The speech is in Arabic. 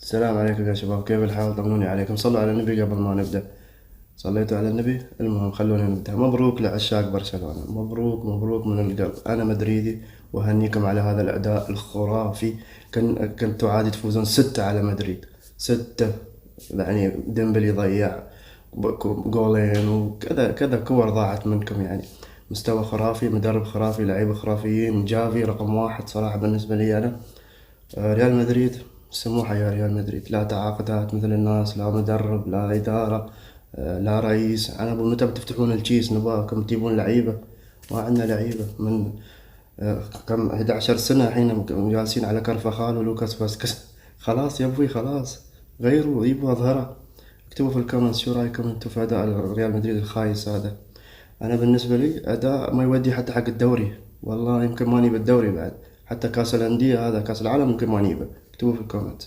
السلام عليكم يا شباب، كيف الحال؟ طمنوني عليكم. صلوا على النبي قبل ما نبدأ. صليتوا على النبي؟ المهم خلونا نبدأ. مبروك لعشاق برشلونة، مبروك مبروك من القلب. أنا مدريدي وأهنيكم على هذا الأداء الخرافي. كنتوا عادي تفوزون 6 على مدريد، 6. يعني ديمبلي ضيع جولين وكذا كذا كور ضاعت منكم يعني. مستوى خرافي، مدرب خرافي، لعيبة خرافيين. جافي رقم واحد صراحة بالنسبة لي أنا. ريال مدريد سموحة يا ريال مدريد، لا تعاقدات مثل الناس، لا مدرب، لا إدارة، لا رئيس. أنا أقول متى بتفتحون الكيس نباكم تجيبون لعيبة؟ ما عندنا لعيبة من كم 11 سنة الحين جالسين على كارفاخال ولوكاس فاسكس. خلاص يا ابوي خلاص، غيروا، جيبوا أظهرة. اكتبوا في الكومنتس شو رايكم انتم في أداء ريال مدريد الخايس هذا. أنا بالنسبة لي أداء ما يودي حتى حق الدوري. والله يمكن ما نجيب الدوري بعد، حتى كأس الأندية هذا كأس العالم يمكن ما نجيبه. اكتبوا في الكومنت.